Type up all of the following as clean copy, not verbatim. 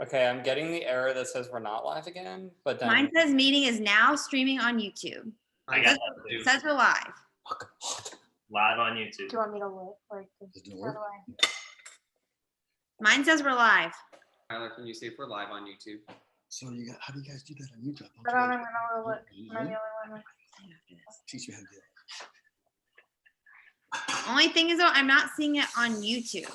Okay, I'm getting the error that says we're not live again, but then Mine says meeting is now streaming on YouTube. I got that It too. says we're live. Live on YouTube. Do you want me to look? Like, how do I? Mine says we're live. Tyler, can you say if we're live on YouTube? So you got, how do you guys do that on YouTube? I don't even know where to look. Am I the only one? Teach me how to do it. Only thing is though, I'm not seeing it on YouTube.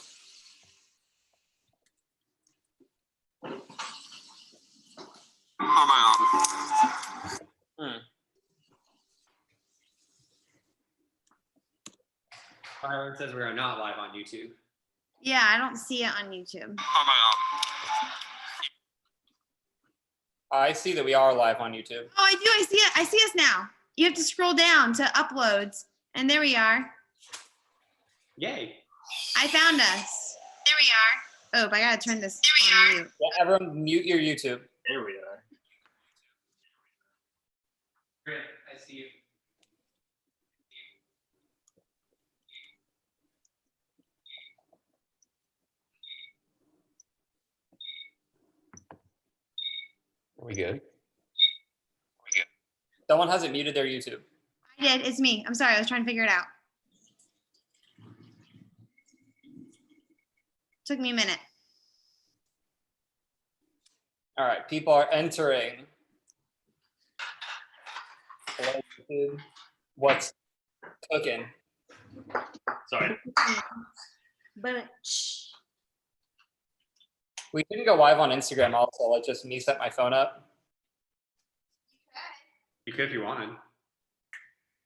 Tyler says we are not live on YouTube. Yeah, I don't see it on YouTube. I see that we are live on YouTube. Oh, I do. I see it. I see us now. You have to scroll down to uploads. And there we are. Yay. I found us. There we are. Oh, but I gotta turn this on mute. Yeah, everyone mute your YouTube. There we are. Great, I see you. Are we good? Someone hasn't muted their YouTube. I did. It's me. I'm sorry. I was trying to figure it out. Took me a minute. All right, people are entering. Hello, YouTube. What's cooking? Sorry. But We can go live on Instagram also. Like just me set my phone up. You could if you wanted.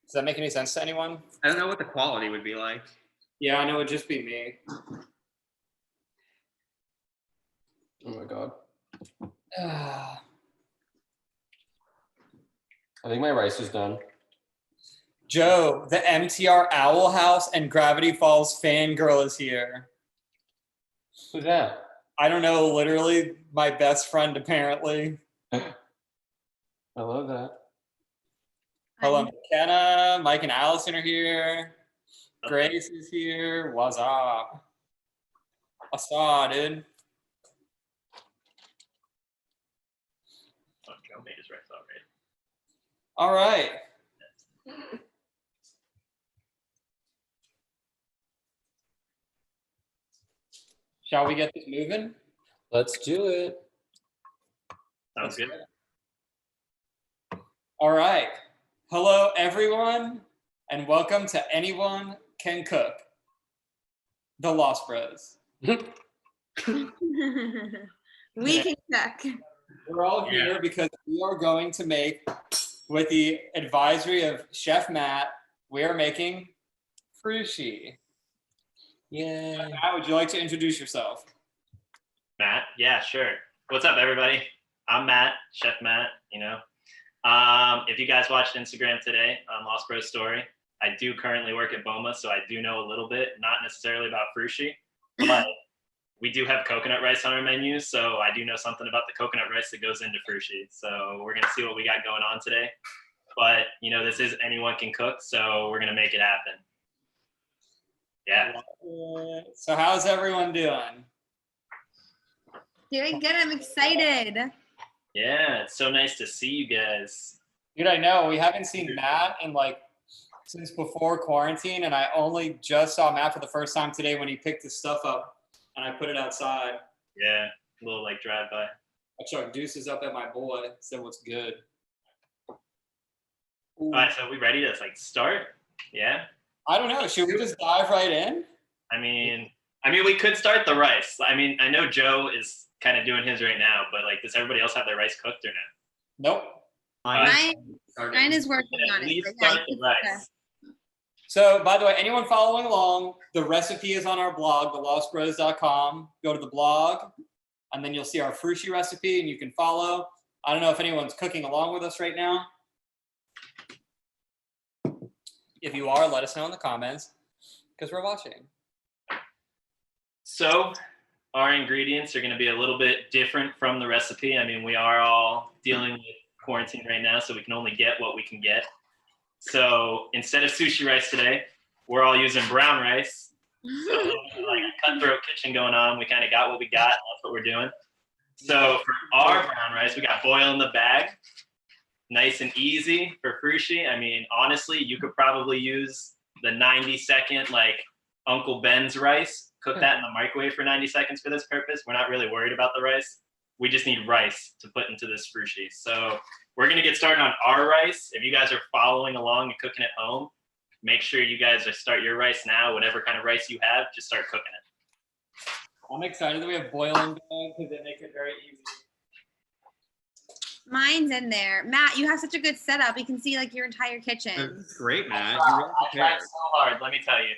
Does that make any sense to anyone? I don't know what the quality would be like. Yeah, I know it'd just be me. Oh my god. Ah, I think my rice is done. Joe, the MTR Owl House and Gravity Falls fangirl is here. Who's that? I don't know, literally my best friend apparently. I love that. Hello, McKenna, Mike and Allison are here. Grace is here. What's up? What's up, dude? Oh, Joe made his rice already. All right. Shall we get this moving? Let's do it. Sounds good. All right. Hello, everyone, and welcome to Anyone Can Cook, the Lost Bros. we can cook. We're all here because we are going to make, with the advisory of Chef Matt, we are making frushi. Yay. Matt, would you like to introduce yourself? Matt? Yeah, sure. What's up, everybody? I'm Matt, Chef Matt, you know. If you guys watched Instagram today on Lost Bros Story, I do currently work at Boma, so I do know a little bit, not necessarily about frushi, but we do have coconut rice on our menu, so I do know something about the coconut rice that goes into frushi. So we're gonna see what we got going on today. But, you know, this is Anyone Can Cook, so we're gonna make it happen. Yeah. So how's everyone doing? Doing good. I'm excited. Yeah, it's so nice to see you guys. Dude, I know we haven't seen Matt in like since before quarantine, and I only just saw Matt for the first time today when he picked his stuff up and I put it outside. Yeah, a little like drive by. I chucked deuces up at my boy, said what's good. All right, so we ready to like start? Yeah. I don't know. Should we just dive right in? I mean, we could start the rice. I mean, I know Joe is kind of doing his right now, but like, does everybody else have their rice cooked or not? Nope. Mine is working on At least it. start the rice. So, by the way, anyone following along, the recipe is on our blog, thelostbros.com. Go to the blog, and then you'll see our frushi recipe, and you can follow. I don't know if anyone's cooking along with us right now. If you are, let us know in the comments, because we're watching. So, our ingredients are going to be a little bit different from the recipe. I mean, we are all dealing with quarantine right now, so we can only get what we can get. So instead of sushi rice today, we're all using brown rice. So like a cutthroat kitchen going on. We kind of got what we got. That's what we're doing. So for our brown rice, we got boil in the bag. Nice and easy for Frushi. I mean, honestly, you could probably use the 90-second like Uncle Ben's rice. Cook that in the microwave for 90 seconds for this purpose. We're not really worried about the rice. We just need rice to put into this Frushi. So we're gonna get started on our rice. If you guys are following along and cooking at home, make sure you guys start your rice now. Whatever kind of rice you have, just start cooking it. I'm excited that we have boiling bag because it makes it very easy. Mine's in there. Matt, you have such a good setup. You can see like your entire kitchen. That's great, Matt. I You're really tried prepared. so hard, let me tell you.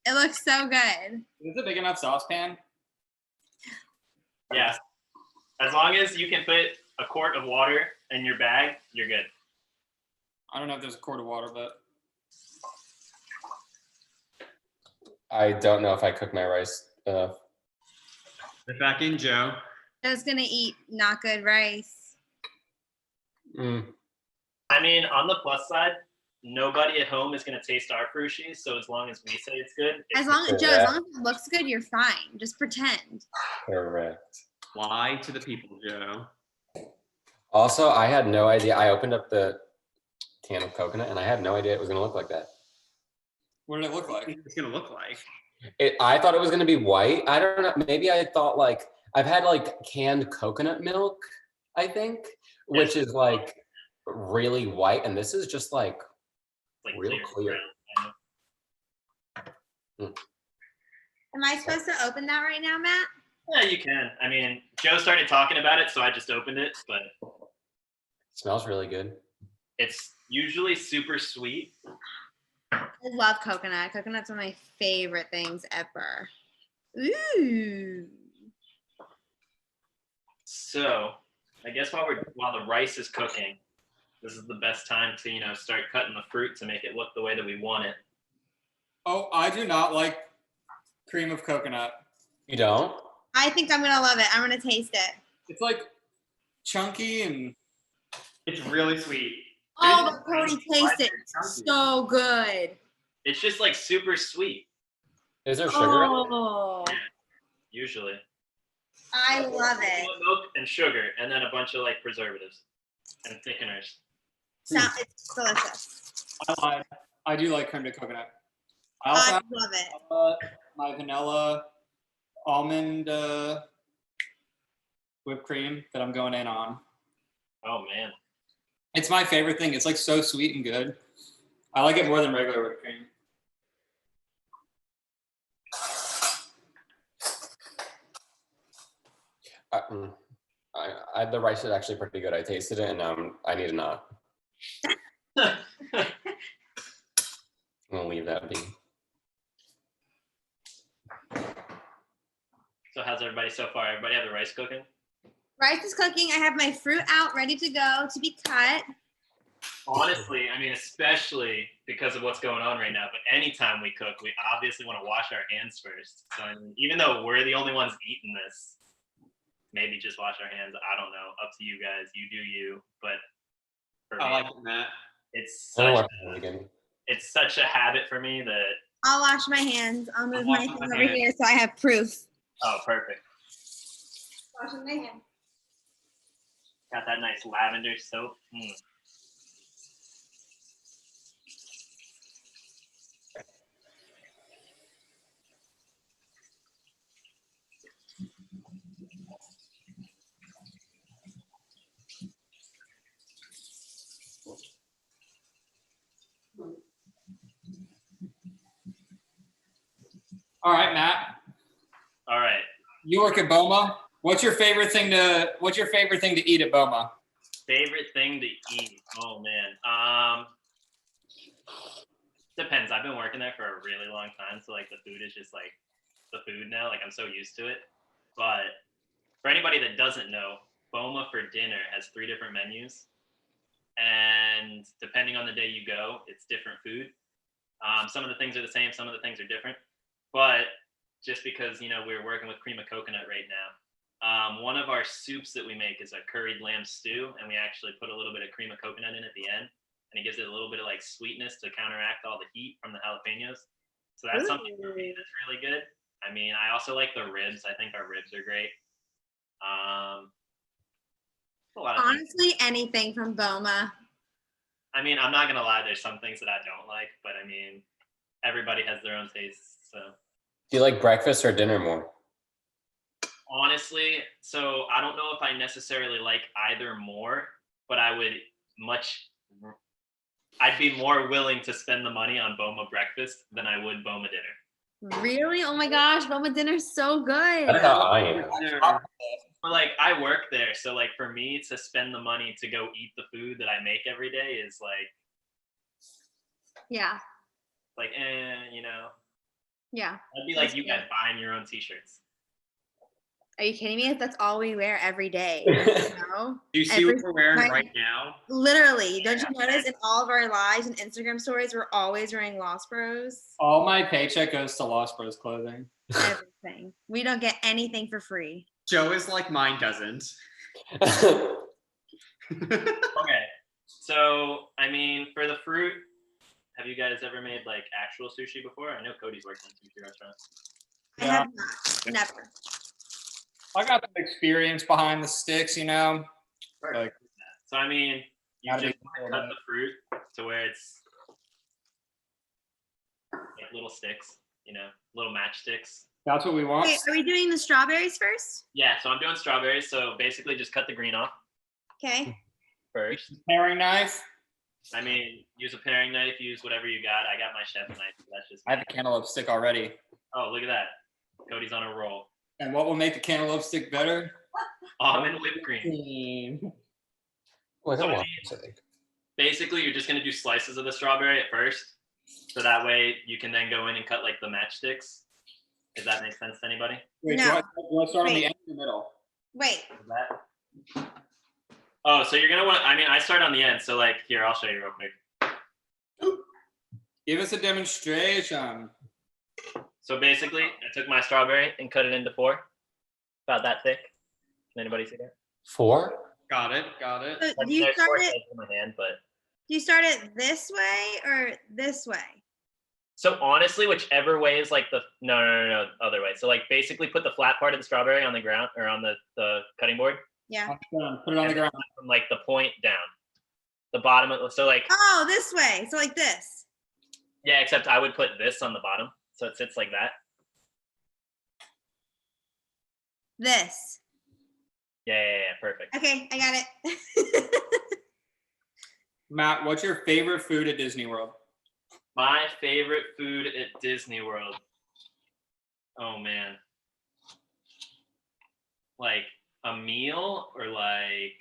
It looks so good. Is this a big enough saucepan? Yes. As long as you can put a quart of water in your bag, you're good. I don't know if there's a quart of water, but I don't know if I cook my rice. Get back in, Joe. Joe's gonna eat not good rice. Mm. I mean, on the plus side, nobody at home is going to taste our Frushi, so as long as we say it's good, As long as Joe, as long as it looks good, you're fine. Just pretend. Correct. Lie to the people, Joe. Also, I had no idea. I opened up the can of coconut and I had no idea it was gonna look like that. what did it look What like? it's gonna look like. I thought it was gonna be white. I don't know. Maybe I thought like I've had like canned coconut milk, I think, which is like really white, and this is just like like real clear. brown. Am I supposed to open that right now, Matt? Yeah, you can. I mean, Joe started talking about it, so I just opened it, but Smells really good. it's usually super sweet. I love coconut. Coconut's one of my favorite things ever. Ooh. So I guess while the rice is cooking, this is the best time to start cutting the fruit to make it look the way that we want it. Oh, I do not like cream of coconut. You don't? I think I'm gonna love it. I'm gonna taste it. It's like chunky and It's really sweet. Oh, but Cody, taste it. So good. It's just like super sweet, Is there sugar? in it? Oh, usually. I love it. Milk and sugar, and then a bunch of like preservatives and thickeners. It's delicious. I lied. I do like cream of coconut. I also I have love it. my vanilla almond whipped cream that I'm going in on. Oh man. It's my favorite thing. It's like so sweet and good. I like it more than regular whipped cream. The rice is actually pretty good. I tasted it, and I need a nut. I'm gonna leave that be. So how's everybody so far? Everybody have the rice cooking? Rice is cooking. I have my fruit out, ready to go to be cut. Honestly, I mean, especially because of what's going on right now, but anytime we cook, we obviously want to wash our hands first. So I mean, even though we're the only ones eating this, maybe just wash our hands. I don't know. Up to you guys. You do you. But for me, I like it, Matt. it's I don't such, want to again. it's such a habit for me that, I'll wash my hands. I'll move my wash thing my over hands. here so I have proof. oh, perfect. Washing my hands. Got that nice lavender soap. Mm. All right, Matt. All right. You work at Boma. What's your favorite thing to eat at Boma? Favorite thing to eat? Oh man. Depends. I've been working there for a really long time, so like the food is just like the food now. Like I'm so used to it. But for anybody that doesn't know, Boma for dinner has 3 different menus, and depending on the day you go, it's different food. Some of the things are the same, some of the things are different. But just because we're working with cream of coconut right now, one of our soups that we make is a curried lamb stew, and we actually put a little bit of cream of coconut in at the end, and it gives it a little bit of like sweetness to counteract all the heat from the jalapenos. So that's something for me that's really good. I mean, I also like the ribs. I think our ribs are great. A lot of things. Honestly, anything from Boma. I mean, I'm not gonna lie. There's some things that I don't like, but I mean, everybody has their own tastes. So Do you like breakfast or dinner more? honestly, so I don't know if I necessarily like either more, but I'd be more willing to spend the money on Boma breakfast than I would Boma dinner. Really? Oh my gosh, Boma dinner's so good. That's how I am. But like I work there, so like for me to spend the money to go eat the food that I make every day is like Yeah, you know, yeah. I'd be like you guys buying your own t-shirts. Are you kidding me? That's all we wear every day. You know? Do you see what Every- we're wearing my- right now? Literally, don't you notice in all of our lives and Instagram stories, we're always wearing Lost Bros? All my paycheck goes to Lost Bros clothing. Everything. We don't get anything for free. Joe is like mine doesn't. Okay, so I mean, for the fruit, have you guys ever made like actual sushi before? I know Cody's worked in a sushi restaurant. I have not. Never. I got some experience behind the sticks, you know. Like, So I mean, you Gotta just be wanna cut the fruit to where it's like little sticks, you know, little matchsticks. that's what we want. Wait, are we doing the strawberries first? Yeah, so I'm doing strawberries. So basically, just cut the green off Okay. first. Paring knife. I mean, use a paring knife, use whatever you got. I got my chef knife. So that's just. I have a cantaloupe stick already. Oh, look at that. Cody's on a roll. And what will make the cantaloupe stick better? Almond whipped cream. Like So a I lot, mean- I think. Basically, you're just gonna do slices of the strawberry at first, so that way you can then go in and cut like the matchsticks. Does that make sense to anybody? Wait, No. do I start on the Wait. end or the middle? Wait. Is that? Oh, so you're gonna want. I mean, I start on the end. So like, here, I'll show you real quick. Give us a demonstration. So basically, I took my strawberry and cut it into 4, about that thick. Can anybody see that? 4? Got it. Got it. So I do mean, you there's start 4 it? sides in my hand, but Do you start it this way or this way? so honestly, whichever way is like the no, other way. So like basically, put the flat part of the strawberry on the ground or on the cutting board, Yeah. Put it on the ground. from like the point down, the bottom of. So like Oh, this way. So like this. yeah, except I would put this on the bottom, so it sits like that. This. Yeah, perfect. Okay, I got it. Matt, what's your favorite food at Disney World? My favorite food at Disney World. Oh man. Like a meal or like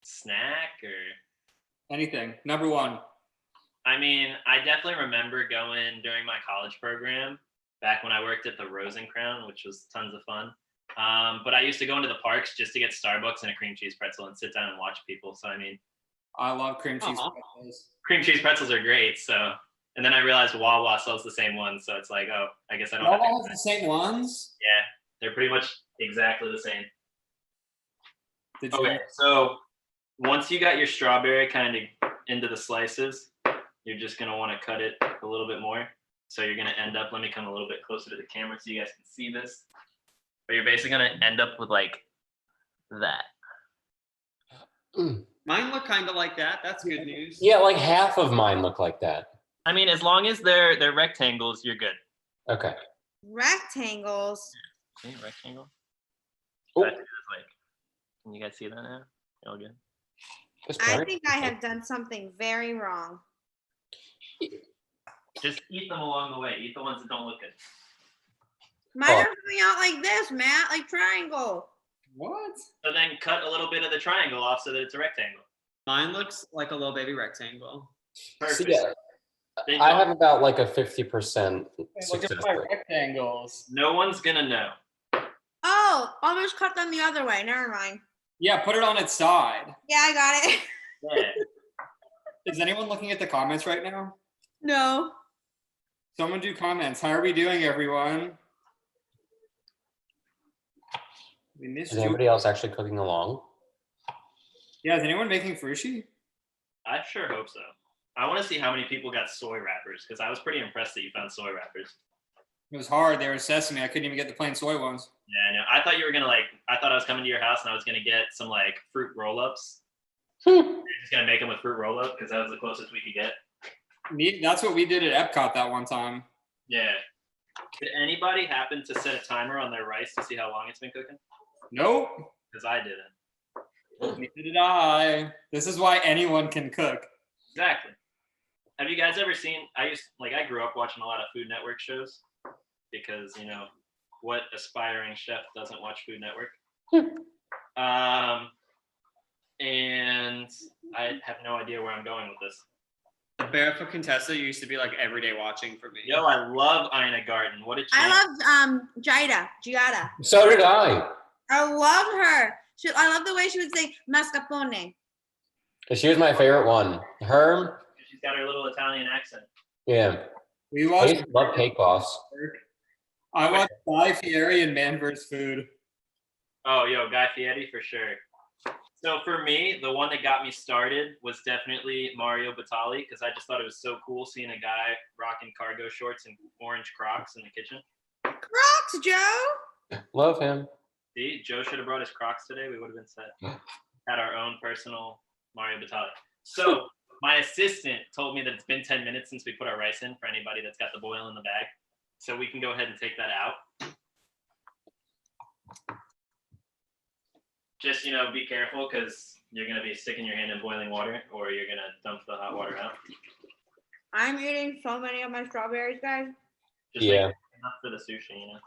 snack or Anything. Number one. I mean, I definitely remember going during my college program back when I worked at the Rose and Crown, which was tons of fun. But I used to go into the parks just to get Starbucks and a cream cheese pretzel and sit down and watch people. So I mean, I love cream cheese Aw. pretzels. cream cheese pretzels are great. So and then I realized Wawa sells the same one, so it's like, oh, I guess I don't have to. All the same ones? Yeah, they're pretty much exactly the same. Did you? Okay, so once you got your strawberry kind of into the slices, you're just gonna want to cut it a little bit more. So you're gonna end up. Let me come a little bit closer to the camera so you guys can see this. But you're basically gonna end up with like that. Mine look kind of like that. That's good news. Yeah, like half of mine look like that. I mean, as long as they're rectangles, you're good. Okay. Rectangles. See, rectangle. Oh, Like, can you guys see that now? All good. it's I perfect. think I have done something very wrong. Just eat them along the way. Eat the ones that don't look good. Mine Oh. are coming out like this, Matt, like triangle. What? So then cut a little bit of the triangle off so that it's a rectangle. Mine looks like a little baby rectangle. Perfect. So, yeah, Then I don't- have about like a 50% Look at success my rate. rectangles. No one's gonna know. Oh, I'll just cut them the other way. Never mind. Yeah, put it on its side. Yeah, I got it. Yeah. Is anyone looking at the comments right now? No. Someone do comments. How are we doing, everyone? We missed Is you. anybody else actually cooking along? Yeah, is anyone making frushi? I sure hope so. I want to see how many people got soy wrappers because I was pretty impressed that you found soy wrappers. It was hard. They were sesame. I couldn't even get the plain soy ones. Yeah, I know. I thought you were gonna I thought I was coming to your house and I was gonna get some like fruit roll-ups. You're just gonna make them with fruit roll-up because that was the closest we could get. That's what we did at Epcot that one time. Yeah. Did anybody happen to set a timer on their rice to see how long it's been cooking? Nope. Because I didn't. Neither did I. This is why anyone can cook. Exactly. Have you guys ever seen? I grew up watching a lot of Food Network shows because what aspiring chef doesn't watch Food Network? And I have no idea where I'm going with this. The Barefoot Contessa used to be like everyday watching for me. Yo, I love Ina Garten. What a champ. I love Giada. So did I. I love her. I love the way she would say mascarpone. She was my favorite one. Her, She's got her little Italian accent. yeah. We I watched. used to love Cake Boss. I watched Guy Fieri and Man vs. Food. Oh, yo, Guy Fieri for sure. So for me, the one that got me started was definitely Mario Batali because I just thought it was so cool seeing a guy rocking cargo shorts and orange Crocs in the kitchen. Crocs, Joe. Love him. See, Joe should have brought his Crocs today. We would have been set. Had our own personal Mario Batali. So my assistant told me that it's been 10 minutes since we put our rice in for anybody that's got the boil in the bag. So we can go ahead and take that out. Just, be careful because you're going to be sticking your hand in boiling water or you're going to dump the hot water out. I'm eating so many of my strawberries, guys. Just Yeah. like enough for the sushi.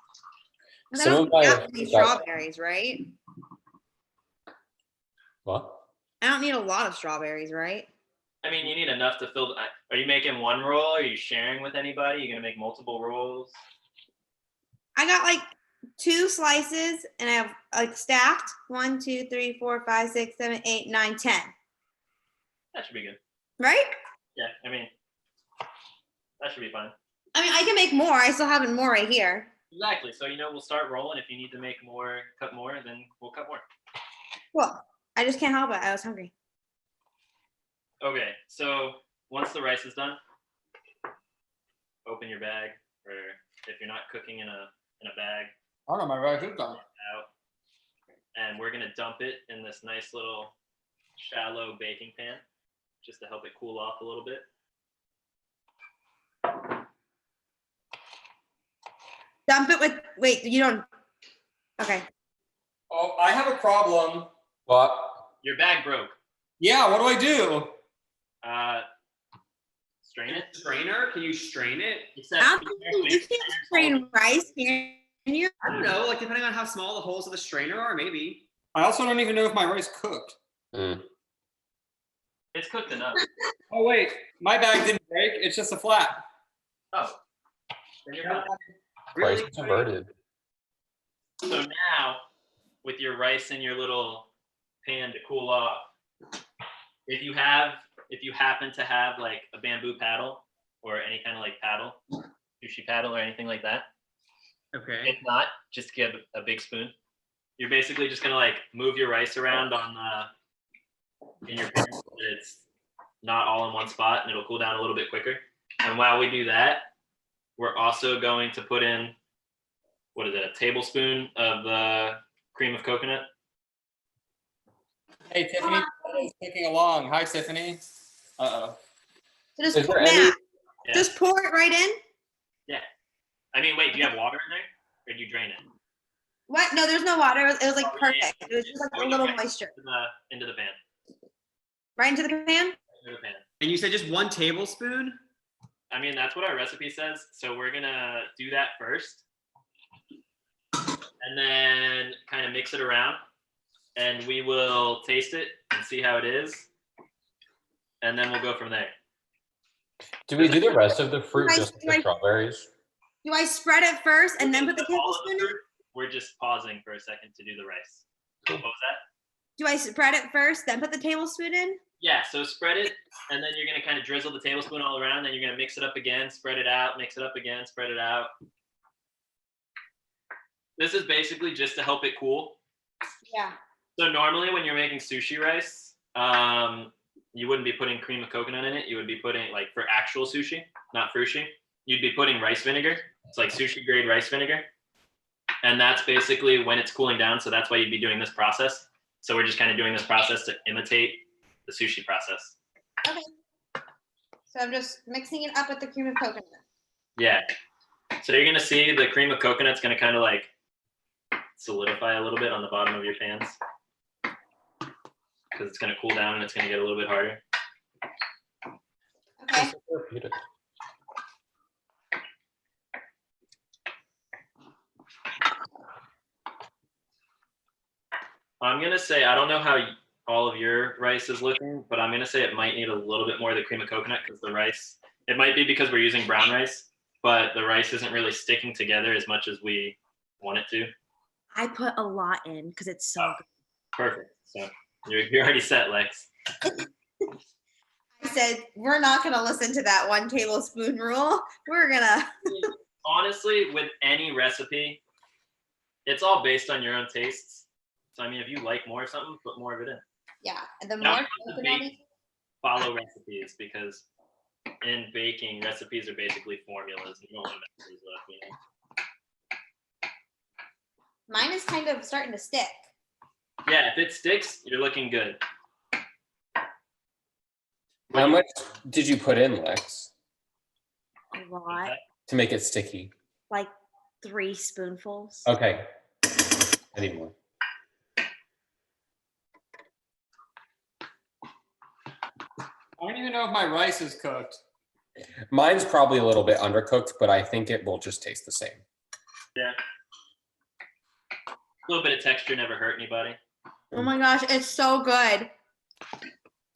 'Cause I Some don't of my- have any strawberries, right? What? I don't need a lot of strawberries, right? I mean, you need enough to fill. Are you making one roll? Are you sharing with anybody? You're going to make multiple rolls? I got like 2 slices and I have like stacked 1, 2, 3, 4, 5, 6, 7, 8, 9, 10. That should be good. Right? Yeah, I mean, that should be fine. I mean, I can make more. I still have more right here. Exactly. So, we'll start rolling. If you need to make more, cut more, then we'll cut more. Well, I just can't help it. I was hungry. Okay, so once the rice is done, open your bag, or if you're not cooking in a bag, I don't know, my rice is done. out, and we're gonna dump it in this nice little shallow baking pan, just to help it cool off a little bit. Dump it with, wait, you don't, okay. Oh, I have a problem. What? Your bag broke. Yeah, what do I do? Strain it. Strainer? Can you strain it? Except How can you can't strain rice here. Can you? I don't know. Like depending on how small the holes of the strainer are, maybe. I also don't even know if my rice cooked. Mm. It's cooked enough. Oh wait, my bag didn't break. It's just a flat. Oh, then you're done. Price Really? converted. So now, with your rice in your little pan to cool off, if you happen to have like a bamboo paddle or any kind of like paddle, sushi paddle or anything like that. Okay. If not, just get a big spoon. You're basically just gonna like move your rice around in your pan so that it's not all in one spot and it'll cool down a little bit quicker. And while we do that, we're also going to put in, what is it, a tablespoon of the cream of coconut. Hey, Tiffany is cooking along. Hi, Tiffany. Uh-oh. So just Is pour, there any- Matt, Yeah. just pour it right in. I mean, wait, do you have water in there, or do you drain it What? No, there's no water. It was like Oh, yeah. perfect. It was just like a little moisture. into the pan? Right into the pan. Into the pan. And you said just 1 tablespoon? I mean, that's what our recipe says. So we're gonna do that first, and then kind of mix it around, and we will taste it and see how it is, and then we'll go from there. Do we do the rest of the fruit Right, just with the right. strawberries? Do I spread it first and then put the All of tablespoon in? fruit, we're just pausing for a second to do the rice. What was that? Do I spread it first, then put the tablespoon in? Yeah, so spread it, and then you're gonna kind of drizzle the tablespoon all around, then you're gonna mix it up again, spread it out, mix it up again, spread it out. This is basically just to help it cool. Yeah. So normally when you're making sushi rice, you wouldn't be putting cream of coconut in it. You would be putting, like for actual sushi, not frushi, you'd be putting rice vinegar. It's like sushi grade rice vinegar. And that's basically when it's cooling down. So that's why you'd be doing this process. So we're just kind of doing this process to imitate the sushi process. Okay. So I'm just mixing it up with the cream of coconut. Yeah. So you're gonna see the cream of coconut's gonna kind of like solidify a little bit on the bottom of your pans because it's gonna cool down and it's gonna get a little bit harder. Okay. Therapeutic. I'm gonna say I don't know how all of your rice is looking, but I'm gonna say it might need a little bit more of the cream of coconut because the rice. It might be because we're using brown rice, but the rice isn't really sticking together as much as we want it to. I put a lot in because it's so good. Perfect. So you're already set, Lex. I said, we're not going to listen to that 1 tablespoon rule. We're going to. Honestly, with any recipe, it's all based on your own tastes. So I mean, if you like more of something, put more of it in. Yeah. And the Now more it comes to coconutty. Follow recipes because in baking, recipes are basically formulas. You don't want to mess those up, you know? Mine is kind of starting to stick. Yeah, if it sticks, you're looking good. How much did you put in, Lex, A lot. to make it sticky? Like 3 spoonfuls. Okay. I need more. I don't even know if my rice is cooked. Mine's probably a little bit undercooked, but I think it will just taste the same. Yeah. A little bit of texture never hurt anybody. Oh my gosh, it's so good.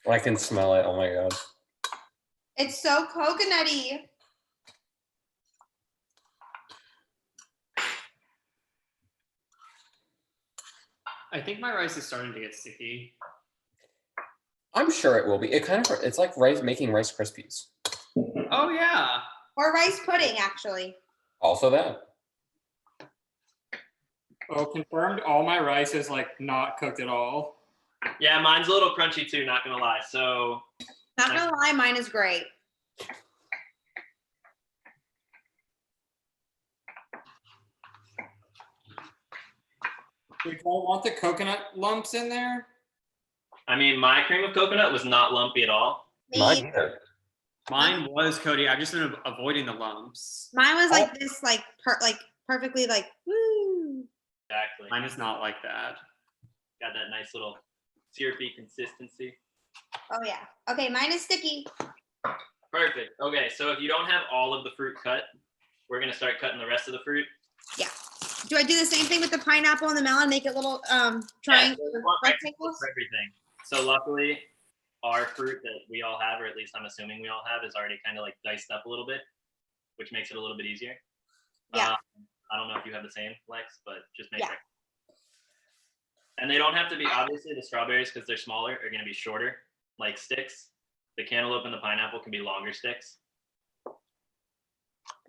I can smell it. Oh my god. It's so coconutty. I think my rice is starting to get sticky. I'm sure it will be. It's like rice making Rice Krispies. Oh yeah. Or rice pudding, actually. Also that. Oh, confirmed. All my rice is like not cooked at all. Yeah, mine's a little crunchy too, not gonna lie. So Not gonna lie, mine is great. Do you want the coconut lumps in there? I mean, my cream of coconut was not lumpy at all. Mine Me, either. Mine was Cody. I've just been avoiding the lumps. mine was like this, like perfectly, like woo. Exactly. Mine is not like that. Got that nice little syrupy consistency. Oh yeah. Okay, mine is sticky. Perfect. Okay, so if you don't have all of the fruit cut, we're gonna start cutting the rest of the fruit. Do I do the same thing with the pineapple and the melon? Make it little triangle we want rectangles? for everything. So luckily, our fruit that we all have, or at least I'm assuming we all have, is already kind of like diced up a little bit, which makes it a little bit easier. Yeah. I don't know if you have the same, Lex, but just make Yeah. it. And they don't have to be, obviously the strawberries, because they're smaller, are gonna be shorter, like sticks. The cantaloupe and the pineapple can be longer sticks.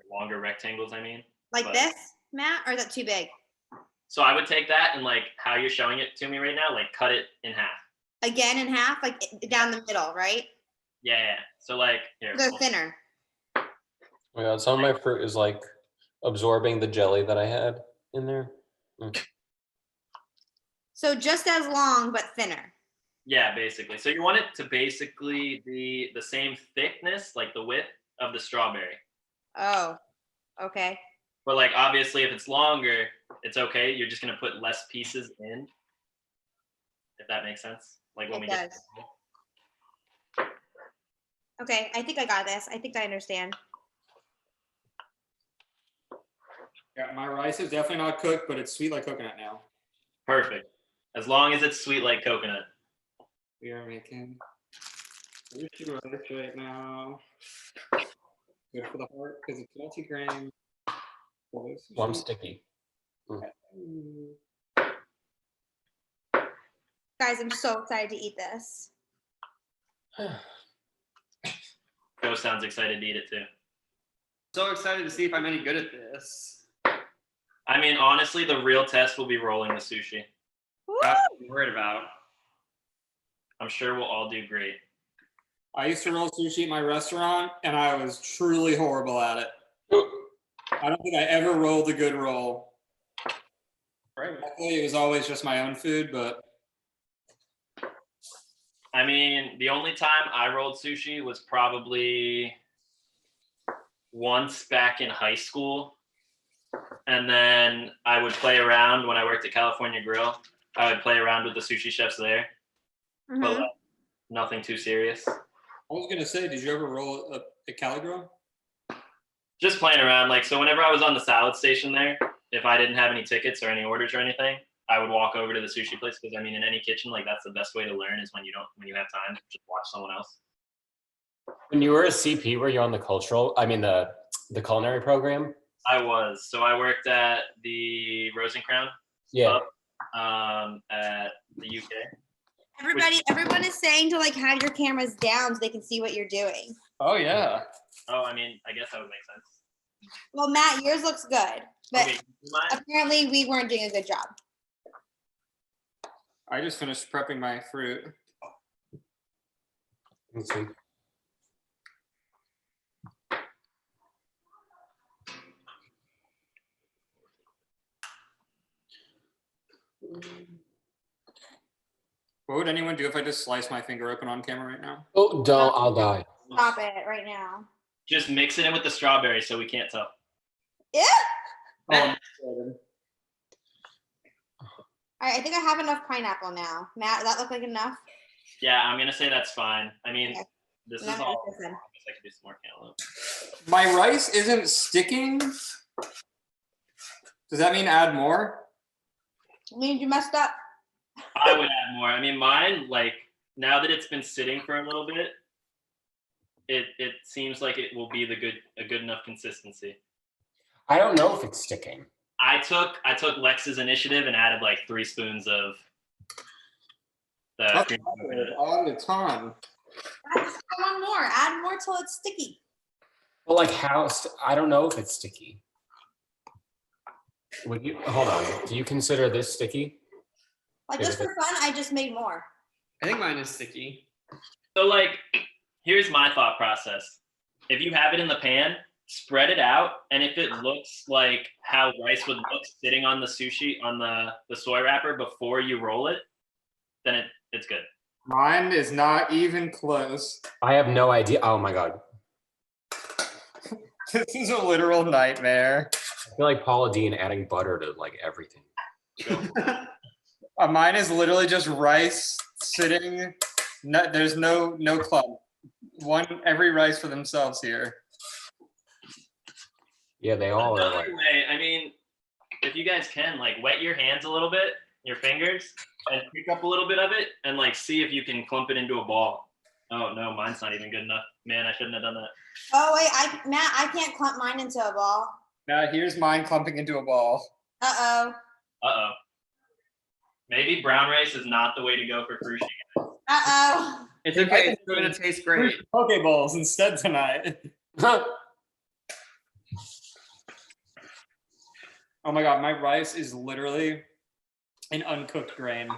Longer rectangles, I mean. Like But- this, Matt? Or is that too big? So I would take that and like how you're showing it to me right now, like cut it in half. Again in half, like down the middle, right? Yeah. So like here. They're thinner. Oh my god, some of my fruit is like absorbing the jelly that I had in there. So just as long, but thinner. Yeah, basically. So you want it to basically be the same thickness, like the width of the strawberry. Oh, okay. But like obviously if it's longer, it's okay. You're just gonna put less pieces in. If that makes sense. Like when It we does. Okay, I think I got this. I think I understand. Yeah, my rice is definitely not cooked, but it's sweet like coconut now. Perfect. As long as it's sweet like coconut. We are making sushi rice right now. Good for the heart because it's multi-grain. Well, I'm sticky. Guys, I'm so excited to eat this. Joe sounds excited to eat it too. So excited to see if I'm any good at this. I mean, honestly, the real test will be rolling the sushi. That's what I'm worried about. I'm sure we'll all do great. I used to roll sushi at my restaurant, and I was truly horrible at it. I don't think I ever rolled a good roll. Right. Luckily, it was always just my own food, but I mean, the only time I rolled sushi was probably once back in high school. And then I would play around when I worked at California Grill. I would play around with the sushi chefs there, but Mhm. like, nothing too serious. I was gonna say, did you ever roll a Caligro? Just playing around. Like, so whenever I was on the salad station there, if I didn't have any tickets or any orders or anything, I would walk over to the sushi place because I mean, in any kitchen, like that's the best way to learn is when you have time, just watch someone else. When you were a CP, were you on the the culinary program? I was. So I worked at the Rose and Crown Yeah. at the UK. Everyone is saying to like have your cameras down so they can see what you're doing. Oh yeah. Oh, I mean, I guess that would make sense. Well, Matt, yours looks good, but Okay, mine? apparently we weren't doing a good job. I just finished prepping my fruit. Let's see. What would anyone do if I just slice my finger open on camera right now? Oh, don't! I'll die. Stop it right now. Just mix it in with the strawberry so we can't tell. Yeah. Oh, All right, I think I have enough pineapple now. Matt, does that look like enough? Yeah, I'm gonna say that's fine. I mean, Okay. this is Now all. listen. I guess I could do some more cantaloupe. my rice isn't sticking. Does that mean add more? Means you messed up. I would add more. I mean, mine, like, now that it's been sitting for a little bit, it seems like it will be a good enough consistency. I don't know if it's sticking. I took Lex's initiative and added like 3 spoons of the cream of coconut. On the ton. One more. Add more till it's sticky. But like I don't know if it's sticky. Would you hold on? Do you consider this sticky? Like just for fun, I just made more. I think mine is sticky. So like, here's my thought process. If you have it in the pan, spread it out, and if it looks like how rice would look sitting on the sushi on the soy wrapper before you roll it, then it's good. Mine is not even close. I have no idea. Oh my god! This is a literal nightmare. I feel like Paula Dean adding butter to like everything. Mine is literally just rice sitting. No, there's no clump. Every rice for themselves here. Yeah, they all are like. Another way, I mean, if you guys can, like, wet your hands a little bit, your fingers, and pick up a little bit of it, and like see if you can clump it into a ball. Oh no, mine's not even good enough. Man, I shouldn't have done that. Oh wait, Matt, I can't clump mine into a ball. Now here's mine clumping into a ball. Uh-oh. Uh-oh. Maybe brown rice is not the way to go for frushi. Uh-oh. It's okay. It's gonna taste great. Poke bowls instead tonight. Oh my god, my rice is literally an uncooked grain. Okay,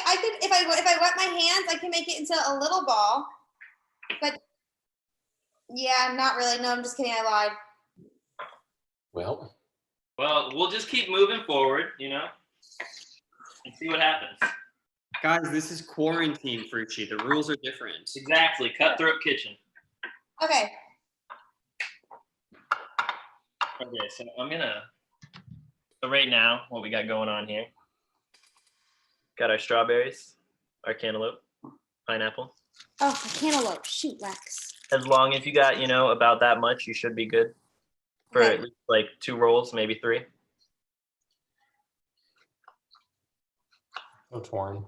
I could if I wet my hands, I can make it into a little ball. But yeah, not really. No, I'm just kidding. I lied. Well, Well, we'll just keep moving forward, you know, and see what happens. Guys, this is quarantine fruity. The rules are different. Exactly. Cutthroat kitchen. Okay. Okay, so so right now, what we got going on here, got our strawberries, our cantaloupe, pineapple. Oh, a cantaloupe. Shoot, Lex. As long as you got, about that much, you should be good for Okay. at least like 2 rolls, maybe 3. so torn.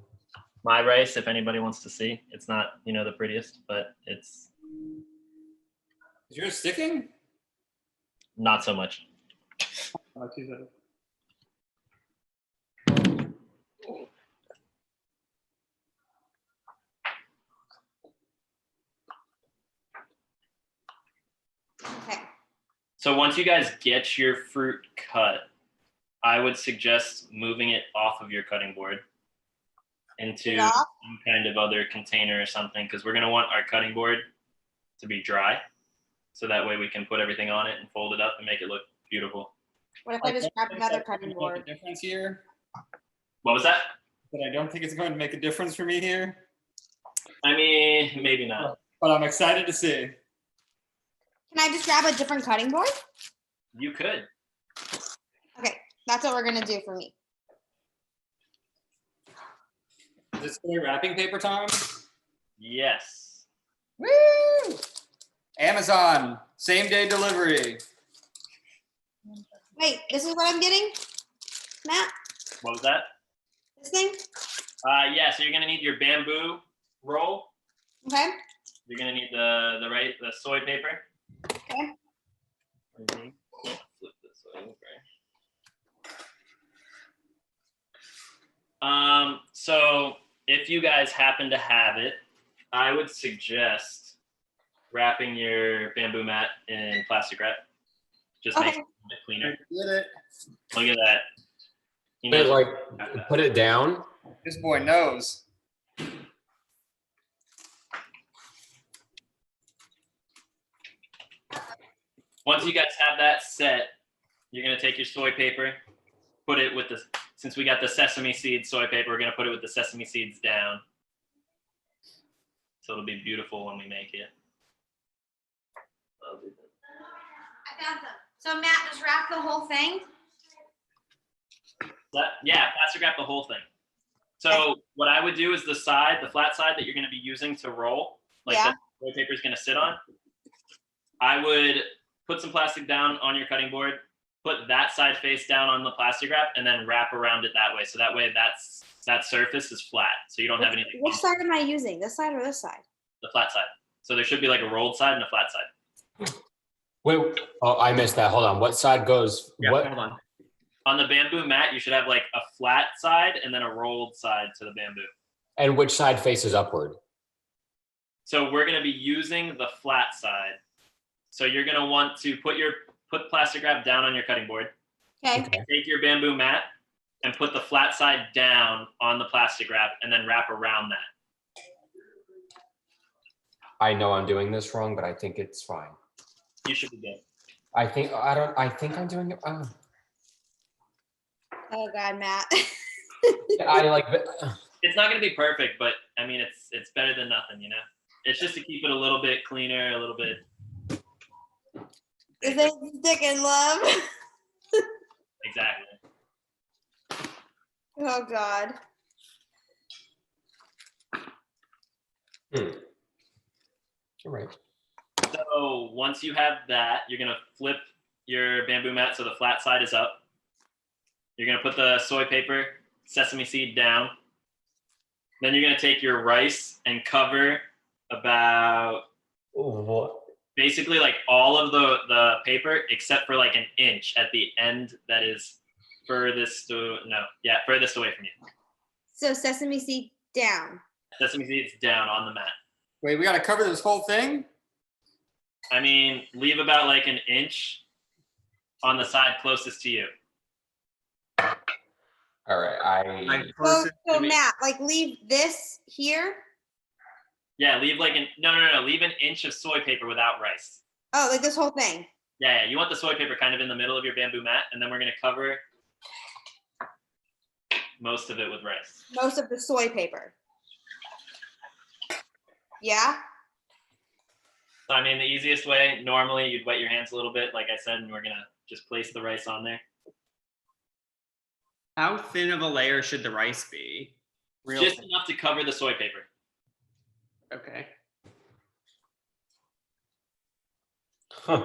My rice, if anybody wants to see, it's not, the prettiest, but it's Is yours sticking? not so much. Oh, too bad. Okay. So once you guys get your fruit cut, I would suggest moving it off of your cutting board into Yeah. some kind of other container or something, because we're going to want our cutting board to be dry. so that way we can put everything on it and fold it up and make it look beautiful. What if I just grab another cutting Make board? a difference here, What was that? but I don't think it's going to make a difference for me here. I mean, maybe not. But I'm excited to see. Can I just grab a different cutting board? You could. Okay, that's what we're gonna do for me. Is this for wrapping paper time? Yes. Woo! Amazon, same day delivery. Wait, this is what I'm getting? Matt, What was that? this thing? Yeah, so you're gonna need your bamboo roll. Okay, You're gonna need the soy paper. okay. Flip this over. So if you guys happen to have it, I would suggest wrapping your bamboo mat in plastic wrap. Just makes Okay. it a bit cleaner. Did it. Look at that. You But, know, like, put it down. This boy knows. once you guys have that set, you're gonna take your soy paper, put it with the, since we got the sesame seed soy paper, we're gonna put it with the sesame seeds down. So it'll be beautiful when we make it. I found them. So Matt, just wrap the whole thing? Yeah, plastic wrap the whole thing. So what I would do is the side, the flat side that you're gonna be using to roll, like Yeah. the soy paper is gonna sit on, I would put some plastic down on your cutting board, put that side face down on the plastic wrap, and then wrap around it that way. So that way that surface is flat. So you don't have anything. Which side am I using? This side or this side? The flat side. So there should be like a rolled side and a flat side. Wait, oh, I missed that. Hold on. What side goes? Yeah, what? hold on. On the bamboo mat, you should have like a flat side and then a rolled side to the bamboo. And which side faces upward? So we're gonna be using the flat side. So you're gonna want to put plastic wrap down on your cutting board. Okay. Take your bamboo mat and put the flat side down on the plastic wrap and then wrap around that. I know I'm doing this wrong, but I think it's fine. You should be good. I think I'm doing it. Oh God, Matt. I like. It's not gonna be perfect, but I mean it's better than nothing, you know? It's just to keep it a little bit cleaner, a little bit. Is it stick in love? Exactly. Oh God. All right. So once you have that, you're gonna flip your bamboo mat so the flat side is up. You're gonna put the soy paper, sesame seed down. Then you're gonna take your rice and cover about What? basically like all of the paper except for like an inch at the end that is furthest away from you. So sesame seed down. Sesame seeds down on the mat. Wait, we got to cover this whole thing? I mean, leave about like an inch on the side closest to you. All right. Like So, closest so to me. Matt, like leave this here. Yeah, leave like no, leave an inch of soy paper without rice. Oh, like this whole thing. Yeah, you want the soy paper kind of in the middle of your bamboo mat, and then we're gonna cover most of it with rice. Most of the soy paper. Yeah. So I mean, the easiest way, normally you'd wet your hands a little bit, like I said, and we're gonna just place the rice on there. How thin of a layer should the rice be? Real Just thin. enough to cover the soy paper. Okay. Huh.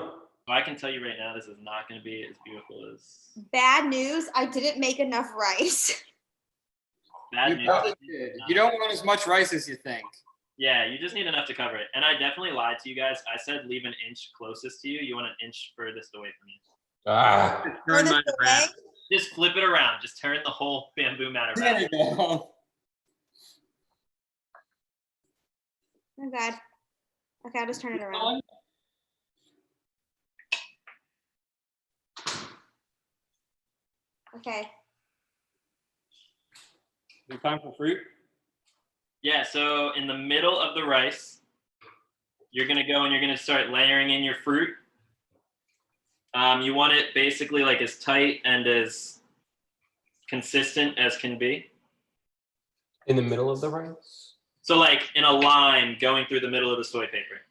So I can tell you right now, this is not gonna be as beautiful as Bad news. I didn't make enough rice. bad You news. probably did. You don't want as much rice as you think. Yeah, you just need enough to cover it. And I definitely lied to you guys. I said leave an inch closest to you. You want an inch furthest away from you. Ah. Turn Furthest mine away? around. Just flip it around. Just turn the whole bamboo mat There around. you go. Oh God. Okay, I'll just turn it around. Okay. Time for fruit? Yeah, so in the middle of the rice, you're gonna go and you're gonna start layering in your fruit. You want it basically like as tight and as consistent as can be. In the middle of the rice? So like in a line going through the middle of the soy paper.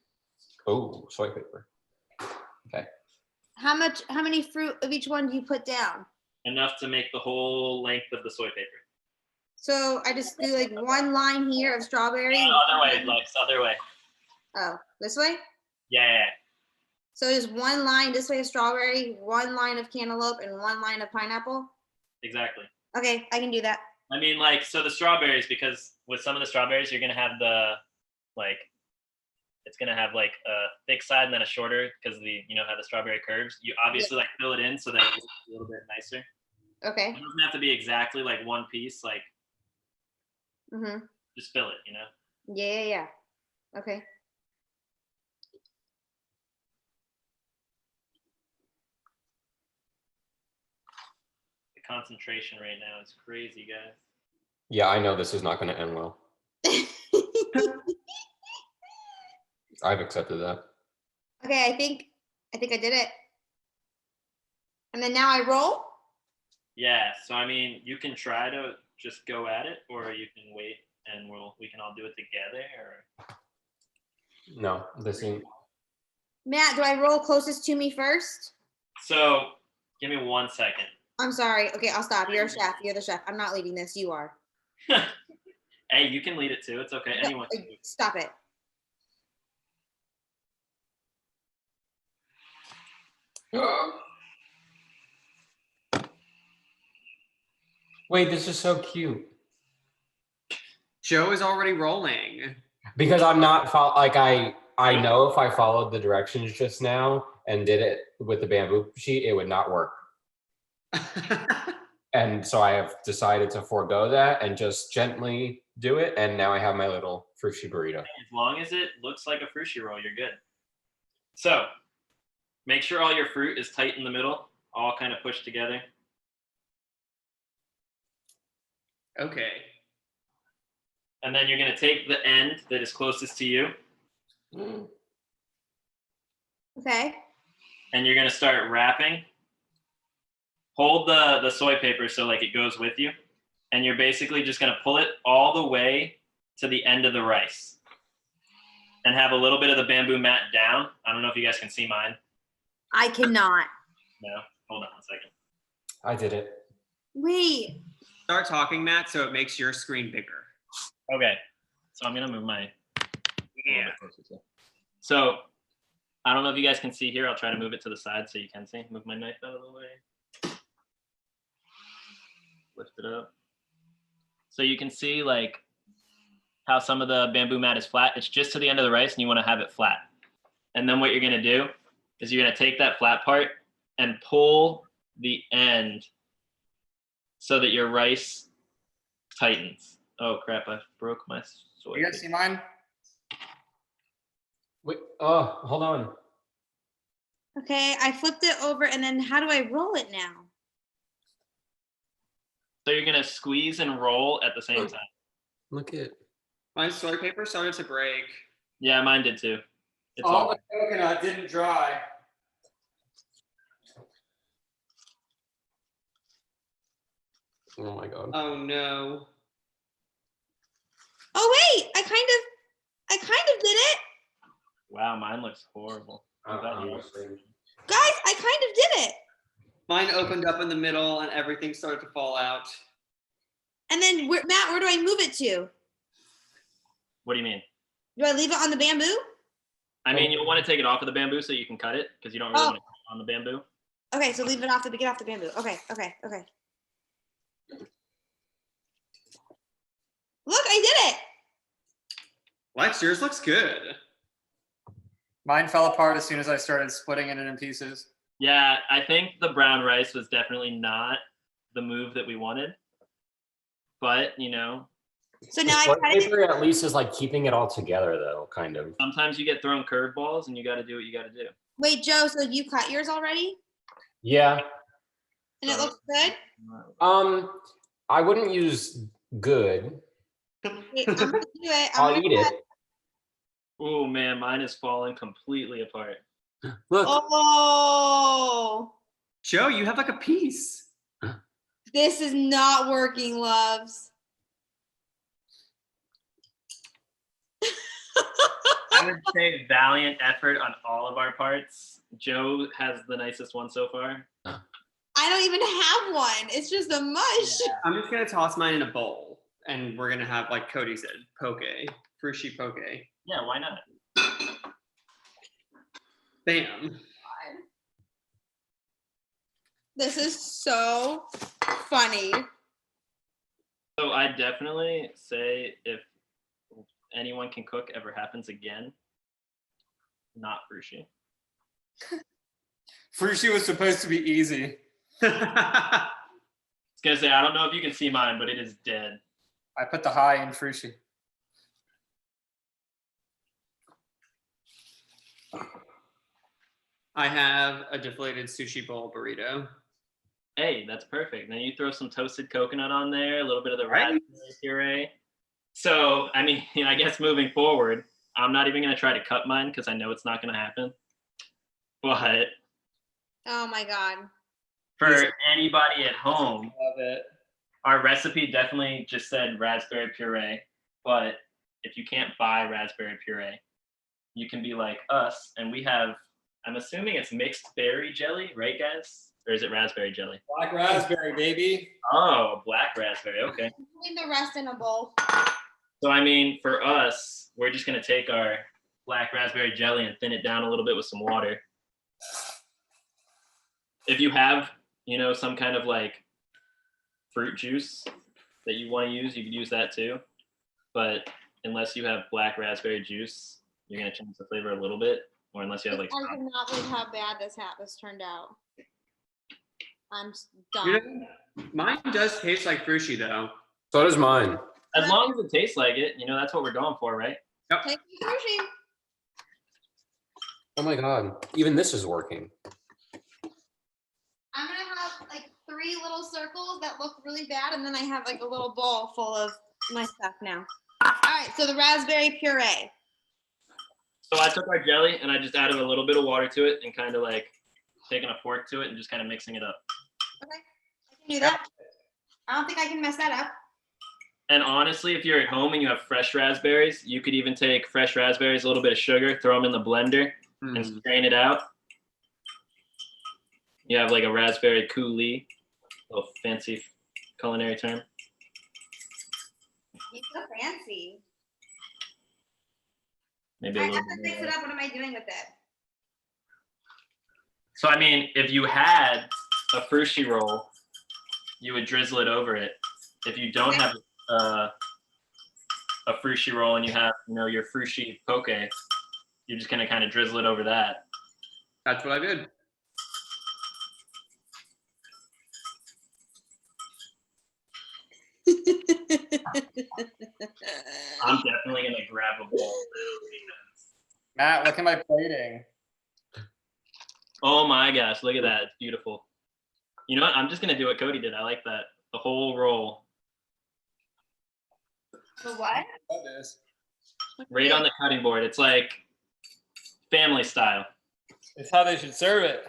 Oh, soy paper. How many fruit of each one do you put down? Enough to make the whole length of the soy paper. So I just do like one line here of strawberry. Other way, Lex, other way. Oh, this way? Yeah. So just one line this way of strawberry, one line of cantaloupe, and one line of pineapple? Exactly. Okay, I can do that. I mean, like, so the strawberries, because with some of the strawberries, you're gonna have the, like, it's gonna have like a thick side and then a shorter, because how the strawberry curves. You obviously like fill it in so that it looks a little bit nicer. Okay. It doesn't have to be exactly like one piece. Like, Mm-hmm. just fill it. Yeah. Okay. The concentration right now is crazy, guys. Yeah, I know this is not going to end well. I've accepted that. Okay, I think I did it. And then now I roll? Yeah. So I mean, you can try to just go at it, or you can wait and we can all do it together. Or No, this ain't. Matt, do I roll closest to me first? so, give me 1 second. I'm sorry. Okay, I'll stop. You're a chef. You're the chef. I'm not leading this. You are. Hey, you can lead it too. It's okay. No, Anyone. Can. stop it. Wait, this is so cute. Joe is already rolling. Because I'm not I know if I followed the directions just now and did it with the bamboo sheet, it would not work. And so I have decided to forego that and just gently do it. And now I have my little frushi burrito. As long as it looks like a frushi roll, you're good. So, make sure all your fruit is tight in the middle, all kind of pushed together. Okay. And then you're going to take the end that is closest to you, Okay. and you're going to start wrapping. Hold the soy paper so like it goes with you, and you're basically just going to pull it all the way to the end of the rice and have a little bit of the bamboo mat down. I don't know if you guys can see mine. I cannot. No? Hold on a second. I did it. Wait. Start talking, Matt, so it makes your screen bigger. Okay. So I'm going to move my... Yeah. So I don't know if you guys can see here. I'll try to move it to the side so you can see. Move my knife out of the way. Lift it up. So you can see like how some of the bamboo mat is flat. It's just to the end of the rice and you want to have it flat. And then what you're going to do is you're going to take that flat part and pull the end so that your rice tightens. Oh crap, I broke my soy. You guys see mine? Wait, oh, hold on. Okay, I flipped it over and then how do I roll it now? So you're going to squeeze and roll at the same time. Look at. My soy paper started to break. Yeah, mine did too. It's All all the coconut didn't dry. Oh my god. Oh no. Oh wait, I kind of did it. wow, mine looks horrible. I'm Guys, I kind of did it. Mine opened up in the middle and everything started to fall out. And then Matt, where do I move it to? What do you mean? Do I leave it on the bamboo? I mean, you'll want to take it off of the bamboo so you can cut it because you don't really want to cut it on the bamboo. Okay, so leave it off get off the bamboo. Okay. Look, I did it. Lex, yours looks good. Mine fell apart as soon as I started splitting it in pieces. Yeah, I think the brown rice was definitely not the move that we wanted. But, So now I Soy cut it. paper at least is like keeping it all together though, kind of. sometimes you get thrown curveballs and you got to do what you got to do. Wait, Joe, so you cut yours already? Yeah. And it looks good? I wouldn't use good. Wait, I'm gonna do it. I'll eat it. Oh man, mine is falling completely apart. Look, Oh, Joe, you have like a piece. this is not working, loves. I would say valiant effort on all of our parts. Joe has the nicest one so far. I don't even have one. It's just a mush. I'm just gonna toss mine in a bowl, and we're gonna have, like Cody said, poke, frushi poke. Yeah, why not? Bam. This is so funny. So I definitely say if anyone can cook ever happens again, not Frushi. Frushi was supposed to be easy. I was gonna say I don't know if you can see mine, but it is dead. I put the high in Frushi. I have a deflated sushi bowl burrito. Hey, that's perfect. Then you throw some toasted coconut on there, a little bit of the Right. raspberry puree. So, I mean, I guess moving forward, I'm not even going to try to cut mine because I know it's not going to happen. But Oh my God. for anybody at home, Love it. our recipe definitely just said raspberry puree. But if you can't buy raspberry puree, you can be like us. And we have, I'm assuming it's mixed berry jelly, right, guys? Or is it raspberry jelly? Black raspberry, baby. Oh, black raspberry. Okay. Putting the rest in a bowl. So, I mean, for us, we're just going to take our black raspberry jelly and thin it down a little bit with some water. If you have, you know, some kind of like fruit juice that you want to use, you could use that too. But unless you have black raspberry juice, you're going to change the flavor a little bit. Or unless you have like, I cannot believe how bad this turned out. I'm You done. know, mine does taste like frushi though. so does mine. as long as it tastes like it, you know, that's what we're going for, right? Take the sushi. Oh my god, even this is working. I'm gonna have like 3 little circles that look really bad, and then I have like a little bowl full of my stuff now. All right, so the raspberry puree. So I took our jelly and I just added a little bit of water to it and kind of like taking a fork to it and just kind of mixing it up. Okay, I can do that. I don't think I can mess that up. And honestly, if you're at home and you have fresh raspberries, you could even take fresh raspberries, a little bit of sugar, throw them in the blender and strain it out. You have like a raspberry coulis, a little fancy culinary term. You're so fancy. Maybe I a have little to bit fix more. it up. What am I doing with it? So I mean, if you had a frushi roll, you would drizzle it over it. If you don't have a frushi roll and you have, you know, your frushi poke, you're just gonna kind of drizzle it over that. That's what I did. I'm definitely gonna grab a bowl. Matt, look at my plating. Oh my gosh, look at that. It's beautiful. You know what? I'm just gonna do what Cody did. I like that. The whole roll. The what? That is. Right on the cutting board. It's like family style. It's how they should serve it.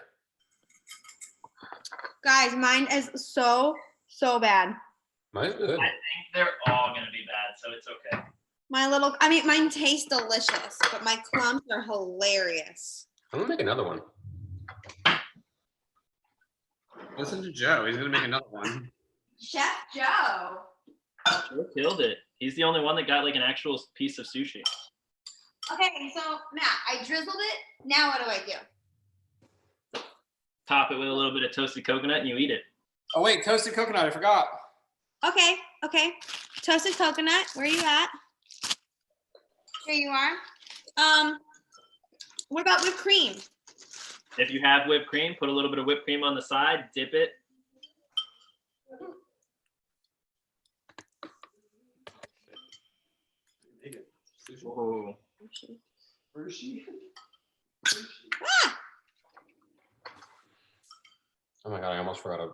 Guys, mine is so bad. Mine's good. I think they're all gonna be bad, so it's okay. Mine tastes delicious, but my clumps are hilarious. I'm gonna make another one. Listen to Joe. He's gonna make another one. Chef Joe. Joe killed it. He's the only one that got like an actual piece of sushi. Okay, so Matt, I drizzled it. Now what do I do? Top it with a little bit of toasted coconut and you eat it. Oh wait, toasted coconut. I forgot. Okay. Toasted coconut. Where are you at? Here you are. What about whipped cream? If you have whipped cream, put a little bit of whipped cream on the side, dip it. Ooh. Ah! Oh my god, I almost forgot a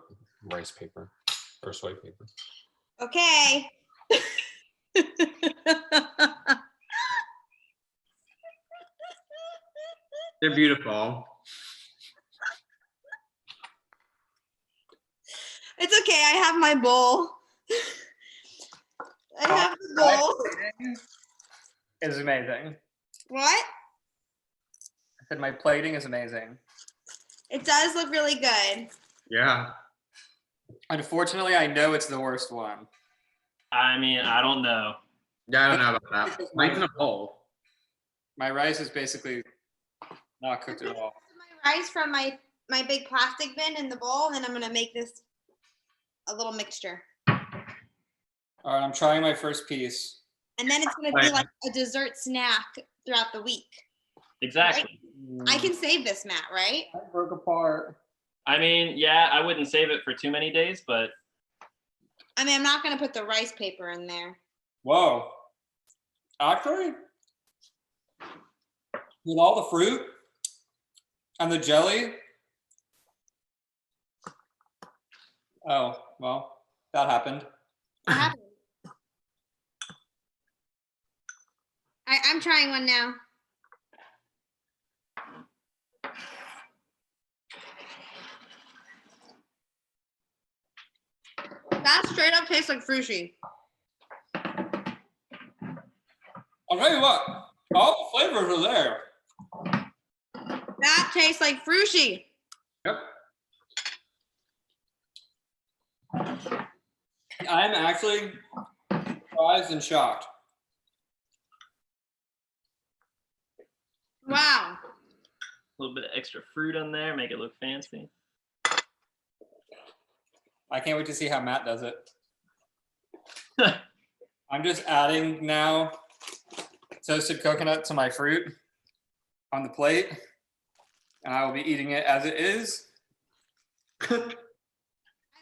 rice paper or soy paper. Okay. They're beautiful. It's okay. I have my bowl. I have the bowl. Is amazing. What? I said my plating is amazing. It does look really good. Yeah. Unfortunately, I know it's the worst one. I mean, I don't know. Yeah, I don't know about that. Mine's in a bowl. My rice is basically not cooked at all. My rice from my big plastic bin in the bowl, and then I'm gonna make this a little mixture. All right, I'm trying my first piece. And then it's gonna be like a dessert snack throughout the week. Exactly. I can save this, Matt, right? I broke apart. I mean, yeah, I wouldn't save it for too many days, but I mean, I'm not gonna put the rice paper in there. Whoa. Actually, with all the fruit and the jelly. Oh, well, that happened. What happened? I'm trying one now. That straight up tastes like frushi. I'll tell you what, all the flavors are there. That tastes like frushi. Yep. I'm actually surprised and shocked. Wow. a little bit of extra fruit on there, make it look fancy. I can't wait to see how Matt does it. I'm just adding now toasted coconut to my fruit on the plate, and I will be eating it as it is. I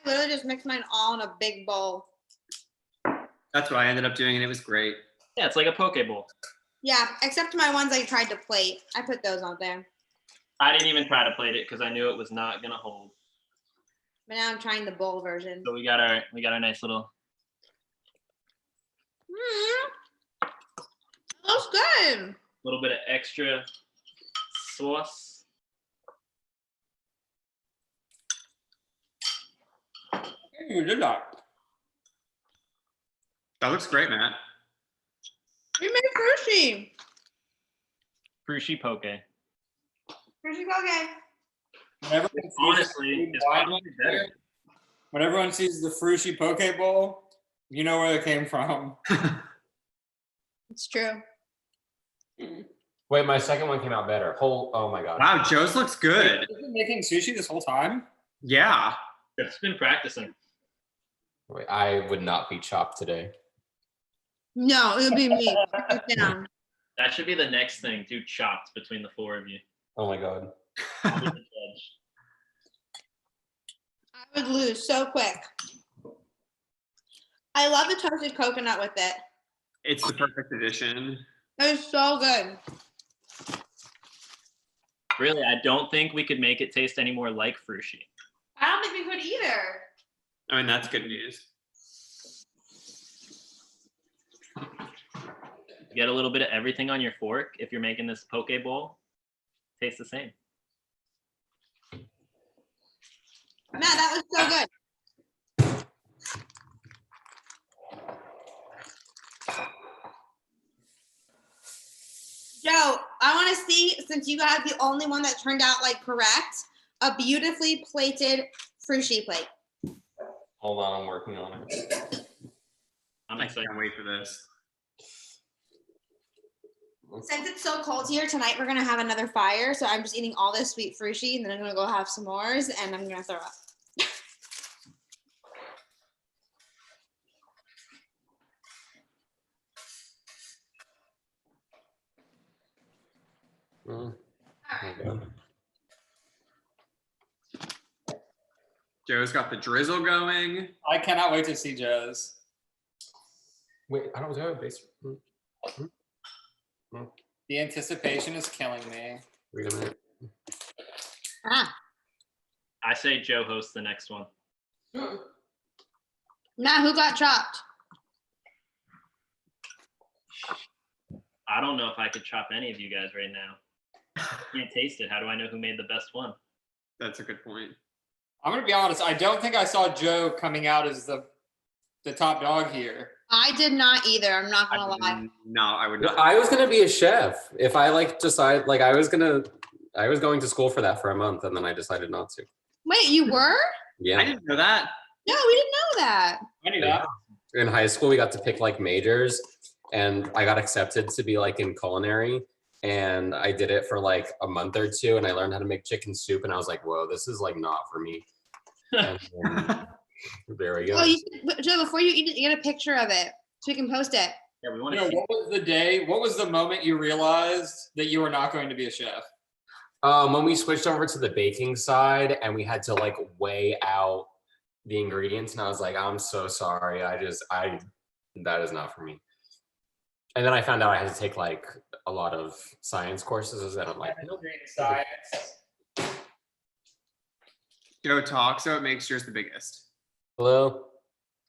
literally just mixed mine all in a big bowl. That's what I ended up doing, and it was great. Yeah, it's like a poke bowl. Yeah, except my ones I tried to plate. I put those on there. I didn't even try to plate it because I knew it was not gonna hold. But now I'm trying the bowl version. So we got our nice little. Looks good. Little bit of extra sauce. You did that. That looks great, Matt. We made frushi. Frushi poke. Frushi poke. Honestly, it's probably better. When everyone sees the Frushi Poke Bowl, you know where it came from. It's true. Wait, my second one came out better. Oh my god. Wow, Joe's looks good. Have you been making sushi this whole time? Yeah. It's been practicing. Wait, I would not be chopped today. No, it would be me. Put it down. That should be the next thing. Do chopped between the four of you. Oh my god. I'll be the judge. I would lose so quick. I love the toasted coconut with it. It's the perfect addition. It's so good. Really, I don't think we could make it taste any more like frushi. I don't think we could either. I mean, that's good news. Get a little bit of everything on your fork. If you're making this poke bowl, tastes the same. Man, that was so good. Joe, I want to see, since you got the only one that turned out like correct, a beautifully plated frushi plate. Hold on, I'm working on it. I'm I excited. can't wait for this. Since it's so cold here tonight, we're gonna have another fire. So I'm just eating all this sweet frushi, and then I'm gonna go have s'mores, and I'm gonna throw up. Oh my God. Joe's got the drizzle going. I cannot wait to see Joe's. Wait, I don't have a base. The anticipation is killing me. Wait a minute. Ah, I say Joe hosts the next one. now who got chopped? I don't know if I could chop any of you guys right now. Can't taste it. How do I know who made the best one? That's a good point. I'm gonna be honest. I don't think I saw Joe coming out as the top dog here. I did not either. I'm not gonna lie. No, I would No, not. I was gonna be a chef if I like decide like I was going to school for that for a month and then I decided not to. Wait, you were? I Yeah. didn't know that. No, we didn't know that. I knew that. In high school, we got to pick like majors, and I got accepted to be like in culinary. And I did it for like a month or two, and I learned how to make chicken soup. And I was like, "Whoa, this is like not for me." And then, there we go. Oh, Joe, before you eat it, you get a picture of it so we can post it. Yeah, we want You know, to see. what was the day? What was the moment you realized that you were not going to be a chef? When we switched over to the baking side, and we had to like weigh out the ingredients, and I was like, "I'm so sorry. That is not for me." And then I found out I had to take like a lot of science courses, and I'm like, nope. Science. Joe talk, so it makes yours the biggest. Hello,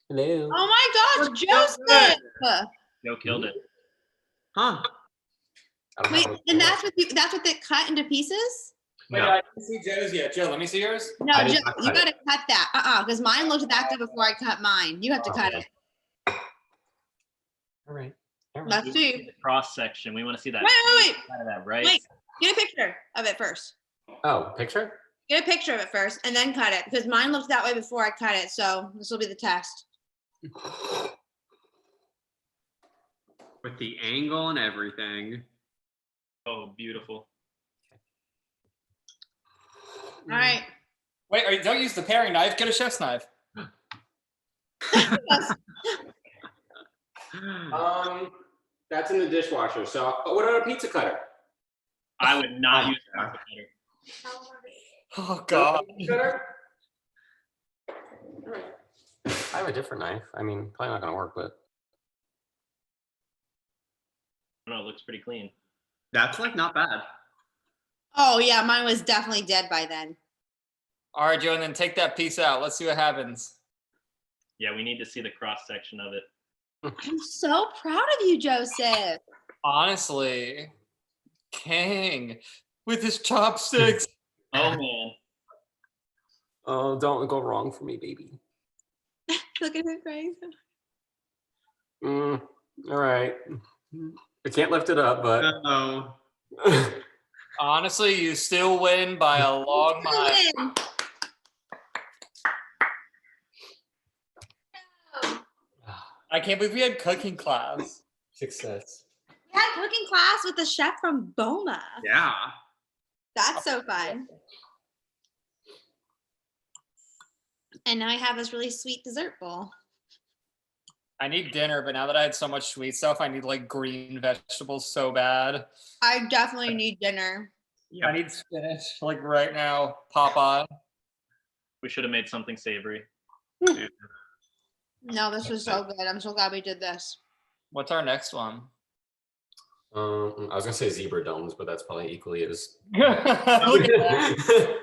hello. Oh my gosh, You're so Joseph! Joe killed it. Huh? I don't Wait, have a- and that's what they cut into pieces? Wait, No. I didn't see Joe's yet. Joe, let me see yours. No, I did Joe, not you cut it. gotta cut that. Because mine looked that good before I cut mine. You have to cut it. All right. All right. Let's see. Cross section. We want to see that. Wait. Side of that, right? Wait. Get a picture of it first. Oh, picture? Get a picture of it first and then cut it because mine looked that way before I cut it. So this will be the test. With the angle and everything. Oh, beautiful. All right. Wait, don't use the paring knife. Get a chef's knife. That's in the dishwasher. So, what about a pizza cutter? I would not Oh, use yeah. pizza cutter. Oh God. Pizza cutter? All right. I have a different knife. I mean, probably not gonna work, but No, it looks pretty clean. That's like not bad. Oh yeah, mine was definitely dead by then. All right, Joe, and then take that piece out. Let's see what happens. Yeah, we need to see the cross section of it. I'm so proud of you, Joseph. Honestly, King with his chopsticks. Oh man. oh, don't go wrong for me, baby. Look at his face. All right. I can't lift it up, but Oh. Honestly, you still win by a long mile. Win. I can't believe we had cooking class. success. We had cooking class with the chef from Boma. Yeah. That's so fun. And now I have this really sweet dessert bowl. I need dinner, but now that I had so much sweet stuff, I need like green vegetables so bad. I definitely need dinner. Yeah. I need spinach like right now. Popeye. We should have made something savory. No, this was so good. I'm so glad we did this. What's our next one? I was gonna say zebra domes, but that's probably equally as. Look at that.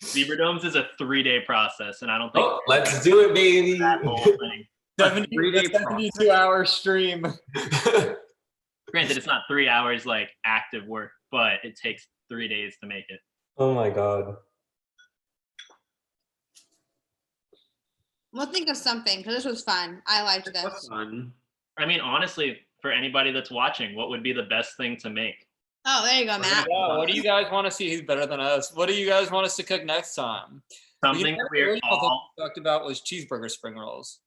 Zebra domes is a 3-day process, and I don't think Oh, let's do it, baby. that whole thing. 72 72-hour stream. Granted, it's not 3 hours like active work, but it takes 3 days to make it. Oh my god. We'll think of something because this was fun. I liked It was this. fun. I mean, honestly, for anybody that's watching, what would be the best thing to make? Oh, there you go, Matt. Yeah, what do you guys want to see? Who's better than us? What do you guys want us to cook next time? Something that we're all we talked about was cheeseburger spring rolls.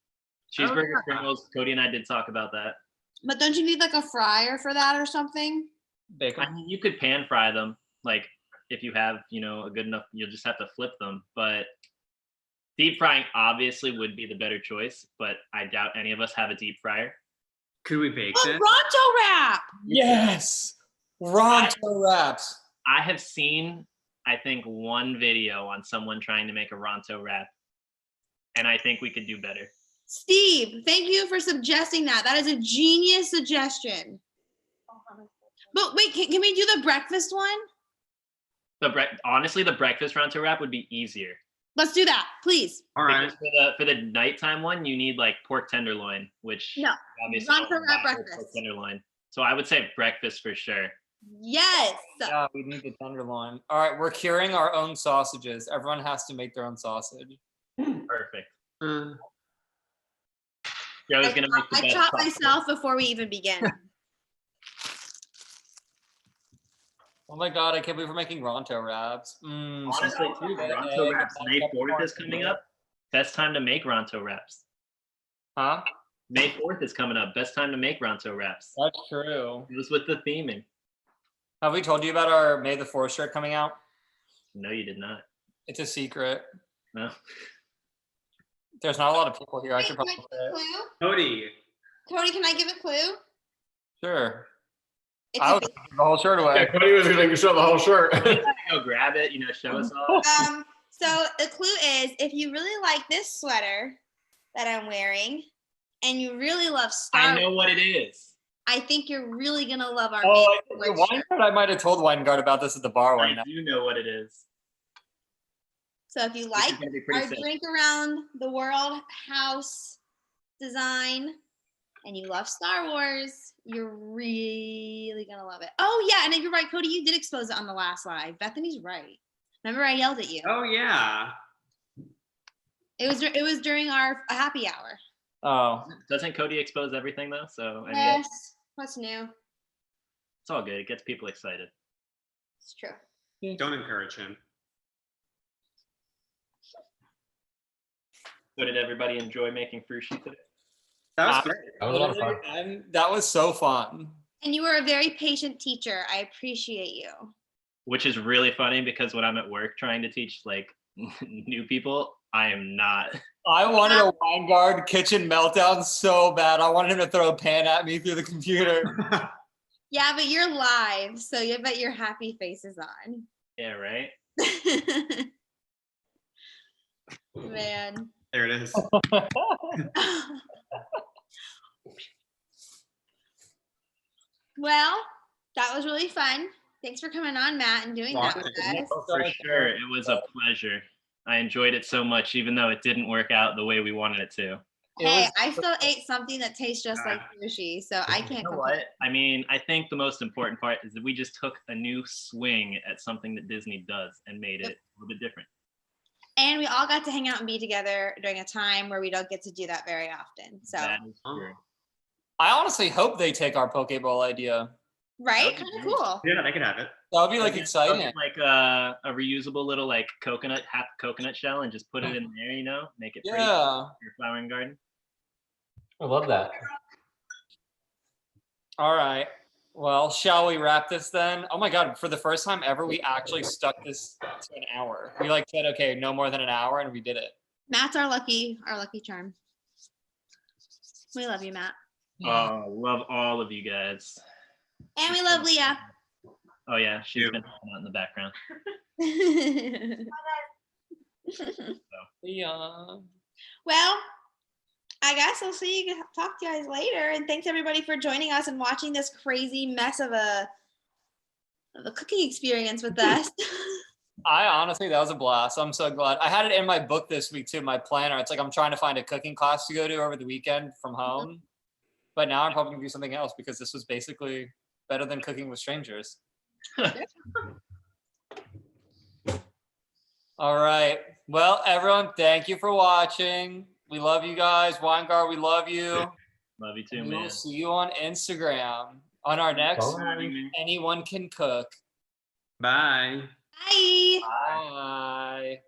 cheeseburger yeah. spring rolls. Cody and I did talk about that. But don't you need like a fryer for that or something? Bacon. I mean, you could pan fry them. Like if you have, a good enough, you'll just have to flip them. But deep frying obviously would be the better choice. But I doubt any of us have a deep fryer. Could we bake Oh, this? Ronto wrap. Yes. Ronto wraps. I have seen, I think, one video on someone trying to make a Ronto wrap, and I think we could do better. Steve, thank you for suggesting that. That is a genius suggestion. But wait, can we do the breakfast one? Honestly, the breakfast Ronto wrap would be easier. Let's do that, please. All right. Because for the nighttime one, you need like pork tenderloin, which No, obviously Ronto don't wrap have breakfast. pork tenderloin. So I would say breakfast for sure. Yes. Yeah, we need the tenderloin. All right, we're curing our own sausages. Everyone has to make their own sausage. Perfect. Uh, Joe's gonna make the I best chopped sauce. myself before we even begin. Oh my god, I can't believe we're making Ronto wraps. Honestly, too, Ronto wraps. May 4th is coming up. Best time to make Ronto wraps. Huh? May 4th is coming up. Best time to make Ronto wraps. That's true. It was with the theming. Have we told you about our May the 4th shirt coming out? No, you did not. It's a secret. No. There's not a lot of people here. I Wait, should can probably I give say a it. clue? Cody, Cody, can I give a clue? Sure. It's I a was gonna give the whole shirt away. Yeah, Cody was gonna show the whole shirt. Go grab it, show us all. So the clue is if you really like this sweater that I'm wearing and you really love Star I Wars, know what it is. I think you're really gonna love our Oh, May I, the 4th shirt. Weingart, I might have told Weingart about this at the bar I one night. do know what it is. So if you This is like gonna be pretty our sick. drink around the world house design and you love Star Wars, you're really gonna love it. Oh yeah, and you're right, Cody, you did expose it on the last live. Bethany's right. Remember I yelled at you. oh yeah. It was during our happy hour. Oh. Doesn't Cody expose everything though? So I mean, Yes. What's new? it's all good. It gets people excited. It's true. Don't encourage him. So did everybody enjoy making frushi today? That was Ah. great. That was a lot of fun. That was so fun. And you were a very patient teacher. I appreciate you. Which is really funny because when I'm at work trying to teach like new people, I am not. I wanted a Weingart kitchen meltdown so bad. I wanted him to throw a pan at me through the computer. Yeah, but you're live, so you bet your happy face is on. Yeah, right? Man. There it is. Well, that was really fun. Thanks for coming on, Matt, and doing that with us. For sure. It was a pleasure. I enjoyed it so much, even though it didn't work out the way we wanted it to. Hey, I still ate something that tastes just like sushi, so I can't You know complain. what? I mean, I think the most important part is that we just took a new swing at something that Disney does and made it a little bit different. And we all got to hang out and be together during a time where we don't get to do that very often. So, That is true. I honestly hope they take our Pokeball idea. right? That'd be Kind of great. cool. Yeah, they can have it. That would be like Like exciting. Like a reusable little like half coconut shell and just put it in there, make it pretty Yeah. for your flowering garden. I love that. All right. Well, shall we wrap this then? Oh my God. For the first time ever, we actually stuck this to an hour. We said, okay, no more than an hour, and we did it. Matt's our lucky charm. We love you, Matt. Oh, love all of you guys. And we love Leah. Oh yeah, she's You. been out in the background. Yeah. Well, I guess I'll talk to you guys later. And thanks everybody for joining us and watching this crazy mess of a cooking experience with us. I honestly, that was a blast. I'm so glad. I had it in my book this week too, my planner. It's like I'm trying to find a cooking class to go to over the weekend from home. But now I'm probably gonna do something else because this was basically better than cooking with strangers. All right. Well, everyone, thank you for watching. We love you guys. Weingart, we love you. Love you too, We man. will see you on Instagram on our next Bye. Anyone Can Cook. Bye. Bye. Bye.